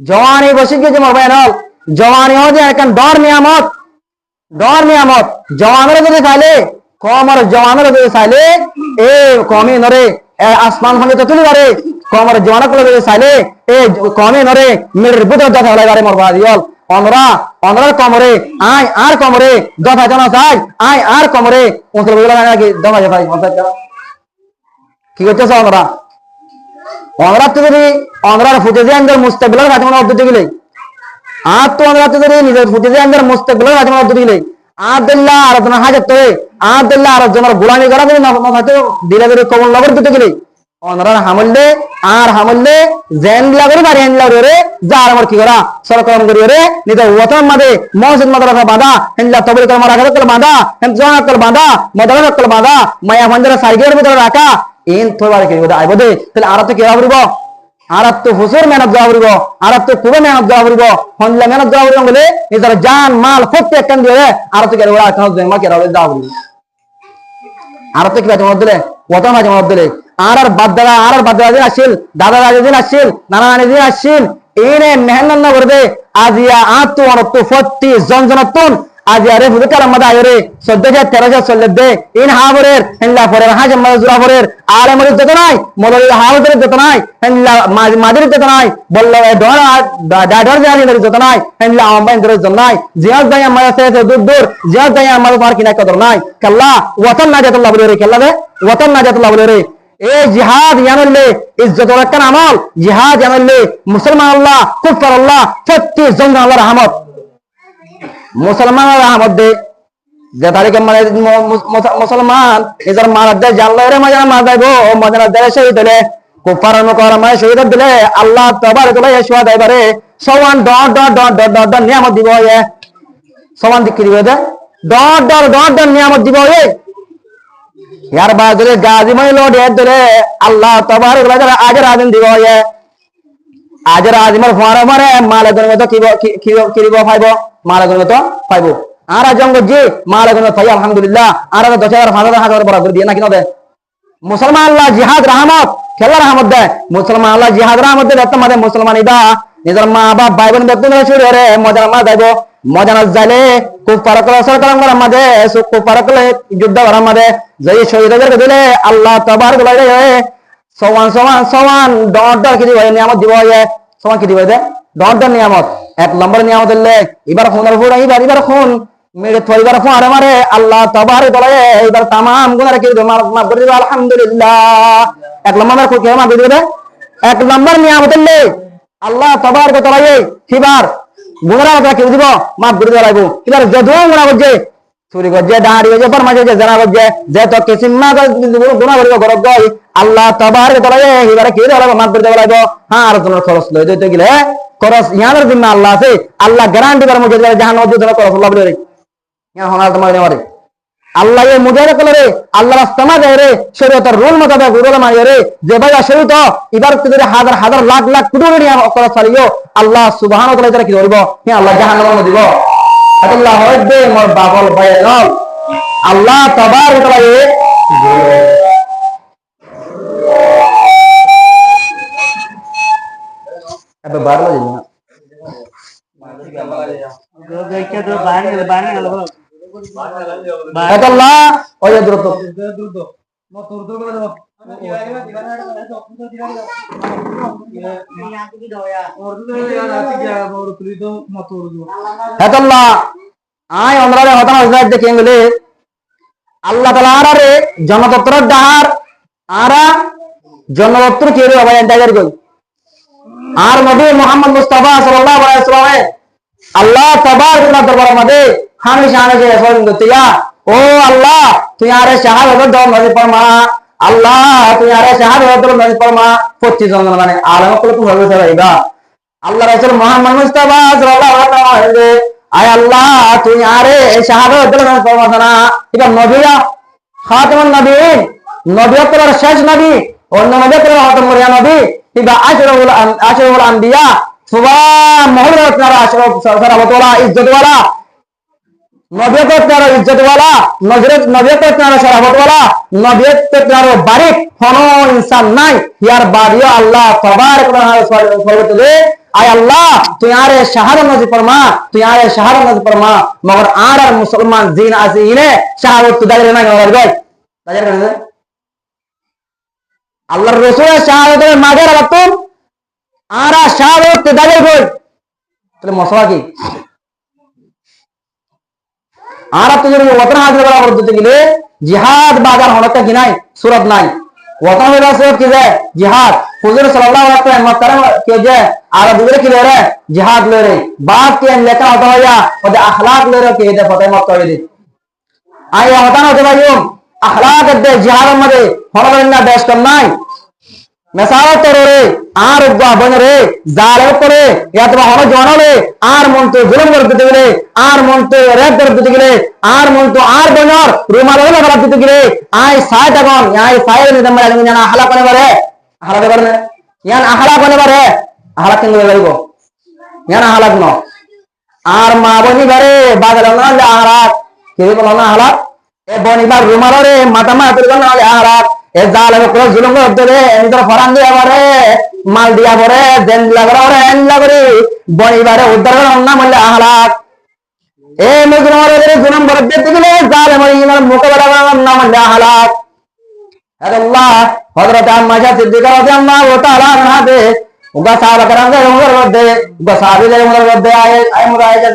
জওয়ানি বসে গিয়ে যে মরবেন হল জওয়ানি হচ্ছে এখন ডর নিয়ামত জওয়ানের যদি চাইলে কমর জওয়ানের যদি চাইলে এ কমে নরে আসমান ভাঙে তো তুলি পারে কমর জওয়ানা করে যদি চাইলে এ কমে নরে মেয়ের বুধ দেখা হলে পারে মরবা দিল অনরার কমরে আয় আর কমরে দফা জানা চাই আয় আর কমরে মুসল বলে নাকি দফা যাই কি করতেছে অনরা তো যদি অনরার ফুটে যে আন্দার মুস্তাকবিলের কাছে মনে অর্ধ গেলে আর তো অনরা তো যদি নিজের ফুটে যে আন্দার মুস্তাকবিলের কাছে মনে অর্ধ গেলে আদুল্লাহ আরাধনা হাজার তো আদুল্লাহ আরাধনার গোলামি করা যদি হয়তো ধীরে ধীরে কমল লগর দিতে গেলে অনরার হামললে জেন দিলা করে বাড়ি আনলা রে যা আর আমার কি করা সরকার করি রে নিজের ওয়াতান মাদে মসজিদ মাদ্রাসা বাঁধা হেনলা তবলিগ কল মারা কল বাঁধা হেন জোয়া কল বাঁধা মাদ্রাসা কল বাঁধা মায়া মন্দির সাইকেলের ভিতরে রাখা ইন থোবার কি বলে আইবদে তাহলে আর তো কি হবরিব আর তো হুজুর মেহনত দেওয়া হবরিব আর তো খুব মেহনত দেওয়া হবরিব হনলা মেহনত দেওয়া হবরিব বলে নিজের জান মাল প্রত্যেক কান দিয়ে আর তো কি ওরা এখন জমা কি রাও দেওয়া হবরিব আর তো কি বাজে মত দিলে ওয়াতান মাঝে মত দিলে আর বাদ্দারা দিন আসছিল দাদা দিন আসছিল নানা দিন আসছিল এনে মেহনত না করবে আজিয়া আত্ম অনত্ব ফত্তি জনজনতুন আজিয়া রে ফুকার আমাদের আয়রে 14013 চলে দে ইন হাবরের হেনলা পরের হাজার মাজুরা পরের আলে মরিদ যত নাই মলই হাবরের যত নাই হেনলা মাদির যত নাই বল্লা ডরা ডাডর জানি যত নাই হেনলা আমবাইন ধরে যত নাই জিয়াজ দাই আমাদের সাথে দূর জিয়াজ দাই আমাদের পার কিনা কদর নাই কাল্লা ওয়াতান নাজাতুল্লাহ বলে রে কাল্লা রে ওয়াতান নাজাতুল্লাহ বলে রে এ জিহাদ ইয়ানলে ইজ্জত রাখার আমল জিহাদ ইয়ানলে মুসলমান আল্লাহ কুফার আল্লাহ সত্যি জঙ্গ আল্লাহর রহমত মুসলমানের রহমত দে যে তারিখে মানে মুসলমান নিজের মারা দেয় জানলে মজানা মার দেব মজানা দেয় শহীদ হলে কুফার মুকর মানে শহীদ দিলে আল্লাহ তবারক ওয়া তাআলা শোয়া দেবারে সমান ডট নিয়ামত দিব এ সমান দিকে দিবে ডট নিয়ামত দিব এ यार बाजरे गाजी में लोड है दले अल्लाह तबारक व तआला आजर आदम दिबो ये आजर आदमर फुआरा मारे मालगन में तो किरिबो फाइबो मालगन में तो फाइबो आरा जंग जी मालगन में फाइ अल्हम्दुलिल्लाह आरा 10000 बराबर दिए ना किनो दे मुसलमान अल्लाह जिहाद रहमत खेला रहमत दे मुसलमान अल्लाह जिहाद रहमत दे त मादे मुसलमान इदा निजर मा बाप भाई বোন ব্যক্তি মিলে ছুড়ে রে মজা মা যাইবো মজা না যাইলে কুফার কল সরকার করার মাঝে কুফার কল যুদ্ধ করার মাঝে যেই শহীদদের দিলে আল্লাহ তবারক ওয়া তাআলা সমান ডট কি দিবে নিয়ামত দিব সমান কি দিবে ডট নিয়ামত এক নম্বর নিয়ামত দিলে এবার খুনের ফুড় এবার খুন মেরে থইবার ফুয়ারে মারে আল্লাহ তবারক ওয়া তাআলা এবার तमाम গুনাহ কি মাফ করে দিবে আলহামদুলিল্লাহ এক নম্বর কি মাফ করে দিবে এক নম্বর নিয়ামত দিলে আল্লাহ তবারক ওয়া তাআলা এবার গুনাহ কি দিব মাফ করে দিবে লাগবো এবার যদু গুনাহ করছে চুরি করছে দাঁড়ি হয়েছে ফরমাইছে যে জানা করছে যে তো কিসিমা গুনাহ করিব গরব গই আল্লাহ তবারক ওয়া তাআলা এবারে কি দেব মাফ করে দেব লাগবো হ্যাঁ আর তোমার খরচ লই দিতে গেলে খরচ ইয়ার জিম্মা আল্লাহ আছে আল্লাহ গ্যারান্টি করে মুজে জাহান্নাম দিতে খরচ আল্লাহ বলে রে ইয়া হনাল তোমার নেওয়ারে আল্লাহ এ মুজাহিদ করে রে আল্লাহ রাস্তা মা যায় রে শরীয়তের রুল মোতাবেক রুল মানে রে যে ভাই শরীয়ত এবার তো হাজার লাখ কোটি নিয়ে খরচ চালিও আল্লাহ সুবহানাহু ওয়া তাআলা কি করব হ্যাঁ আল্লাহ জাহান্নামে দিব আল্লাহ হইবে মোর বাবল ভাইরাল আল্লাহ তবারক ওয়া তাআলা अब बार बजे ना दो देखिए तो बाहर अल्लाह और ये द्रुत मत उर्दू में दो अल्लाह आय আমরা হতাম হযরত দেখেন বলে আল্লাহ তাআলা আরে জনতত্র ডাহার আরা জনতত্র কে রে বাবা এন্টাইজার কই আর নবী মুহাম্মদ মুস্তাফা সাল্লাল্লাহু আলাইহি ওয়াসাল্লাম আল্লাহ তাবারক ওয়া তাআলা দরবার মধ্যে হামেশা হামেশা ফরমান করতেয়া ও আল্লাহ তুই আরে শাহাদাত দাও নবী ফরমা আল্লাহ তুই আরে শাহাদাত দাও নবী ফরমা প্রতি জন মানে আলেম কল তো হবে সারাইবা আল্লাহ রাসূল মুহাম্মদ মুস্তাফা সাল্লাল্লাহু আলাইহি ওয়াসাল্লাম আয় আল্লাহ তুই আরে শাহাদাত দাও নবী ফরমা না এটা নবীরা খাতামুন নবীন নবিয়তের শেষ নবী অন্য নবীদের খাতাম করিয়া নবী ইবা আশরাফুল আম্বিয়া সুবা মুহাম্মদ সারাবতওয়ালা ইজ্জতওয়ালা নবিয়তের ইজ্জতওয়ালা নবিয়তের সারাবতওয়ালা নবিয়তের বারিক কোন ইনসান নাই ইয়ার বাড়িও আল্লাহ তবারক ওয়া তাআলা आय अल्लाह तू यारे शहादत नसीब फरमा, तू यारे शहादत नसीब फरमा। मगर आर मुसलमान जिन আছে ইনে শাহাদাত তো দাঁড়িয়ে না গেল ভাই দাঁড়িয়ে গেল। আল্লাহর রাসূলের শাহাদাতের মাঝে রাখতুম আর শাহাদাত তো দাঁড়িয়ে গই। তাহলে মশলা কি? আর তো যদি ওতন হাজির করা পদ্ধতি গেলে জিহাদ বাজার হলতা কি নাই সুরত নাই ওতন হইলা সুরত কি যায় জিহাদ হুজুর সাল্লাল্লাহু আলাইহি ওয়াসাল্লাম করে কে যে আর দুরে কি রে জিহাদ ले रे बात के लेकर होता है या और अखलाक ले रे के दे फते मत कर दे आई होता ना होते भाइयों अखलाक दे जिहाद मध्ये হলনা দেশ কম নাই মেসাল তোরে আর উগ্র বন রে জালে করে ইয়া তোমা হলো জনলে আর মন তো জুলুম করতে গেলে আর মন তো রেপ করতে গেলে আর মন তো আর বনর রুমাল হলো করতে গেলে আই সাইড আগন আই সাইড নে তোমরা জানা হালা করে বারে হালা করে না ইয়ান হালা করে বারে হালা কেন লাগব ইয়ান হালা ন আর মা বনি ঘরে বাগল না হালা কে বলো না হালা এ বনিবার রুমাল রে মাথা মা তুল না হালা এ জালে করে জুলুম করতে রে নিজের ফরান দিয়া বারে মাল দিয়া পরে দেন লাগরে এন লাগরে বনিবারে উদ্ধার না মল্লা হালা এ মুজরিমারে জুলুম করতে গেলে জালে মরিনার মোকাবেলা না মল্লা হালা আল্লাহ হযরত আম্মা সিদ্দিকা রাদিয়াল্লাহু তাআলা আনহা দে উগা সাহাবা کرام দে উমর দে উগা সাহাবী দে উমর দে আয় মুরাইজা